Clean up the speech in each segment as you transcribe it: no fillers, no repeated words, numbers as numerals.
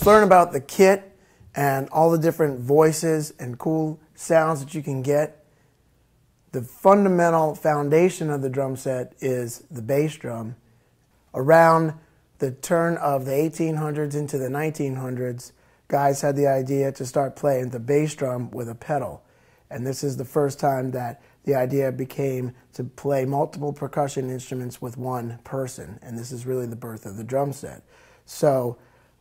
Let's learn about the kit and all the different voices and cool sounds that you can get. The fundamental foundation of the drum set is the bass drum. Around the turn of the 1800s into the 1900s, guys had the idea to start playing the bass drum with a pedal. And this is the first time that the idea became to play multiple percussion instruments with one person. And this is really the birth of the drum set. So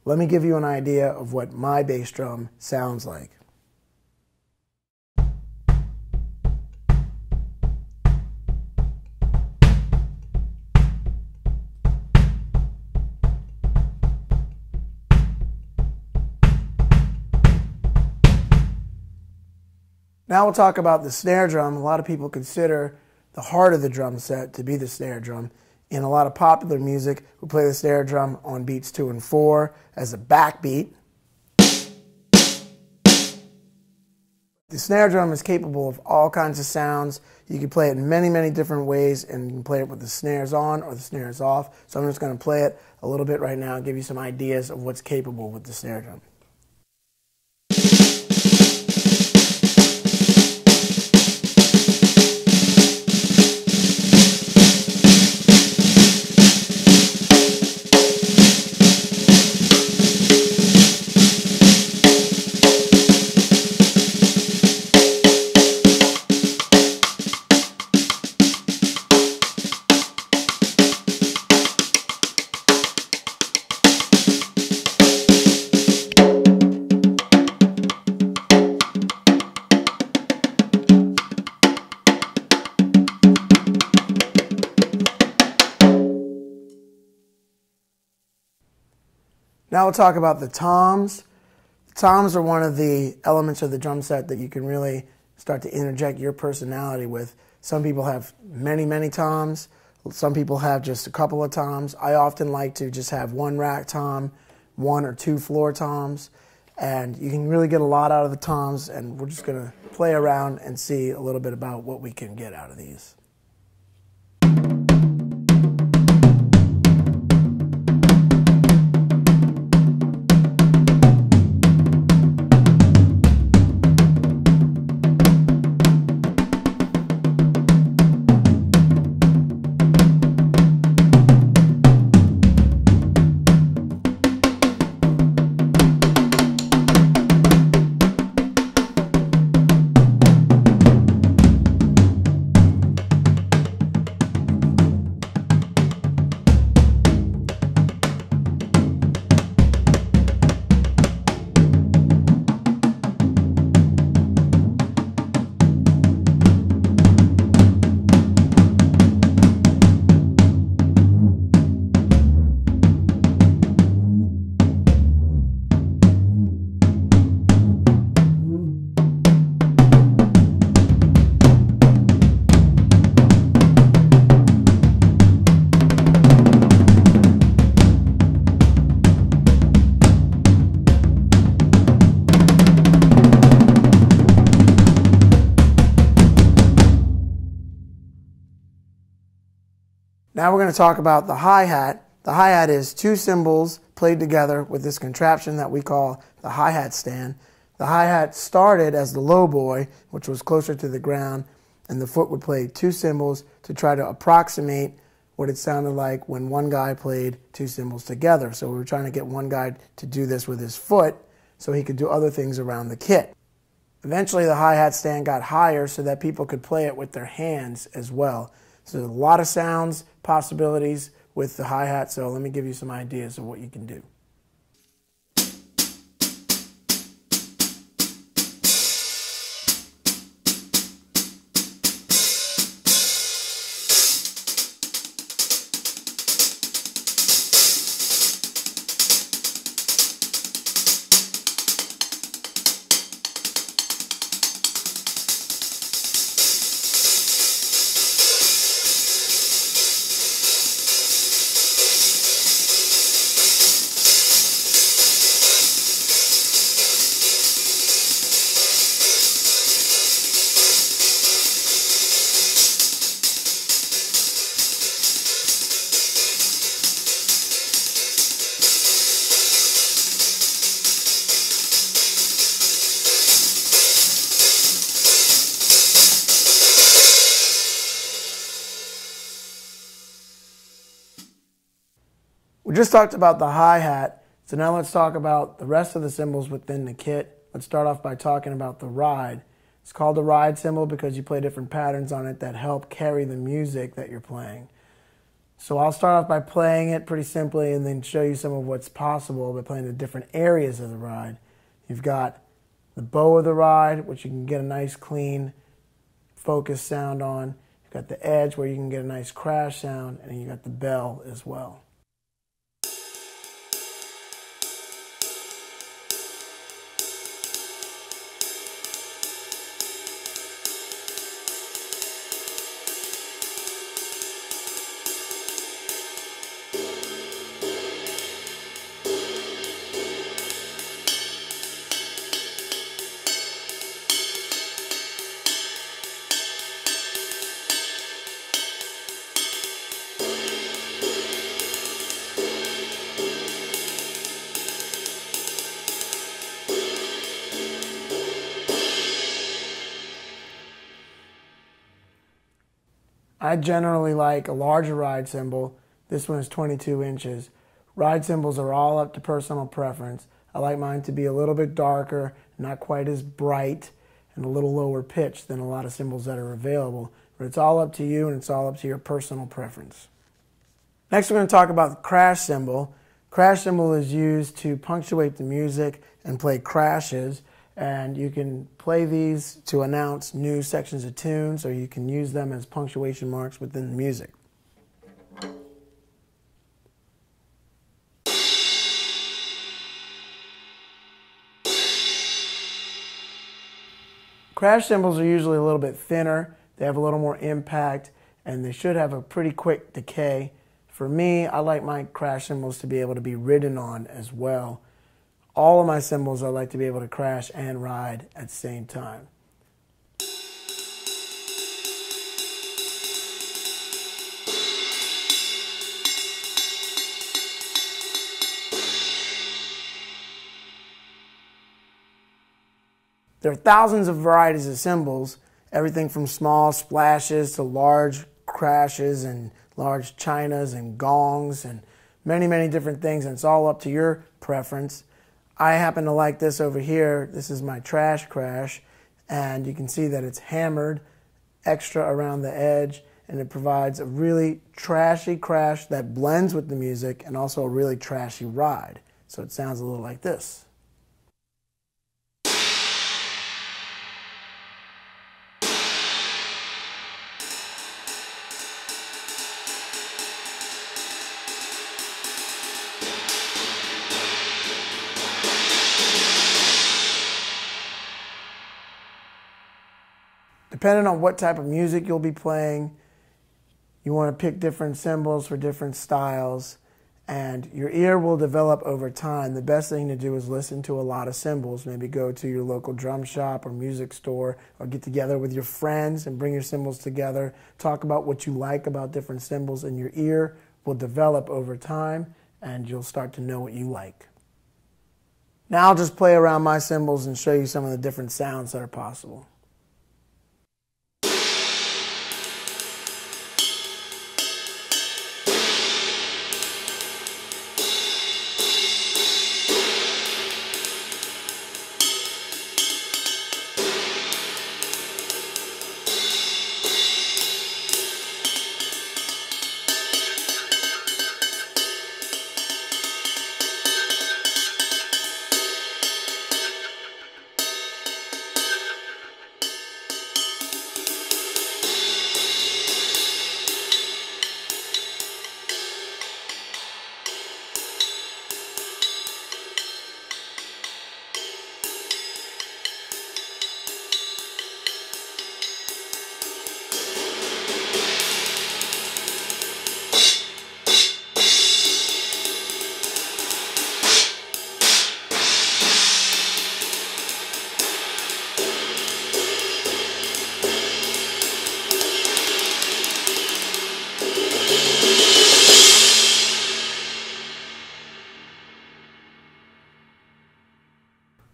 let me give you an idea of what my bass drum sounds like. Now we'll talk about the snare drum. A lot of people consider the heart of the drum set to be the snare drum. In a lot of popular music, we play the snare drum on beats 2 and 4 as a backbeat. The snare drum is capable of all kinds of sounds. You can play it in many, many different ways, and you can play it with the snares on or the snares off. So I'm just going to play it a little bit right now and give you some ideas of what's capable with the snare drum. Now we'll talk about the toms. Toms are one of the elements of the drum set that you can really start to interject your personality with. Some people have many, many toms. Some people have just a couple of toms. I often like to just have one rack tom, 1 or 2 floor toms, and you can really get a lot out of the toms, and we're just going to play around and see a little bit about what we can get out of these. Now we're going to talk about the hi-hat. The hi-hat is 2 cymbals played together with this contraption that we call the hi-hat stand. The hi-hat started as the low boy, which was closer to the ground, and the foot would play 2 cymbals to try to approximate what it sounded like when one guy played 2 cymbals together. So we were trying to get one guy to do this with his foot so he could do other things around the kit. Eventually the hi-hat stand got higher so that people could play it with their hands as well. So there's a lot of sounds, possibilities with the hi-hat, so let me give you some ideas of what you can do. We just talked about the hi-hat, so now let's talk about the rest of the cymbals within the kit. Let's start off by talking about the ride. It's called the ride cymbal because you play different patterns on it that help carry the music that you're playing. So I'll start off by playing it pretty simply and then show you some of what's possible by playing the different areas of the ride. You've got the bow of the ride, which you can get a nice clean focused sound on. You've got the edge where you can get a nice crash sound, and then you got the bell as well. I generally like a larger ride cymbal. This one is 22 inches. Ride cymbals are all up to personal preference. I like mine to be a little bit darker, not quite as bright, and a little lower pitch than a lot of cymbals that are available. But it's all up to you, and it's all up to your personal preference. Next, we're going to talk about the crash cymbal. Crash cymbal is used to punctuate the music and play crashes. And you can play these to announce new sections of tunes, or you can use them as punctuation marks within the music. Crash cymbals are usually a little bit thinner, they have a little more impact, and they should have a pretty quick decay. For me, I like my crash cymbals to be able to be ridden on as well. All of my cymbals I like to be able to crash and ride at the same time. There are thousands of varieties of cymbals, everything from small splashes to large crashes and large chinas and gongs and many, many different things, and it's all up to your preference. I happen to like this over here. This is my trash crash, and you can see that it's hammered extra around the edge, and it provides a really trashy crash that blends with the music and also a really trashy ride. So it sounds a little like this. Depending on what type of music you'll be playing, you want to pick different cymbals for different styles, and your ear will develop over time. The best thing to do is listen to a lot of cymbals. Maybe go to your local drum shop or music store, or get together with your friends and bring your cymbals together. Talk about what you like about different cymbals, and your ear will develop over time, and you'll start to know what you like. Now I'll just play around my cymbals and show you some of the different sounds that are possible.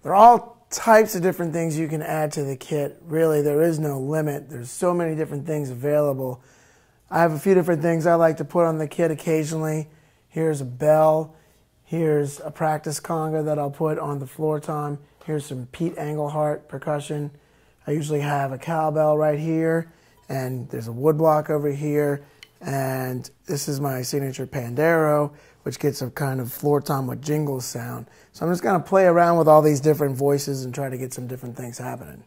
There are all types of different things you can add to the kit. Really, there is no limit. There's so many different things available. I have a few different things I like to put on the kit occasionally. Here's a bell. Here's a practice conga that I'll put on the floor tom. Here's some Pete Engelhart percussion. I usually have a cowbell right here, and there's a woodblock over here, and this is my signature pandero, which gets a kind of floor tom with jingles sound. So I'm just going to play around with all these different voices and try to get some different things happening.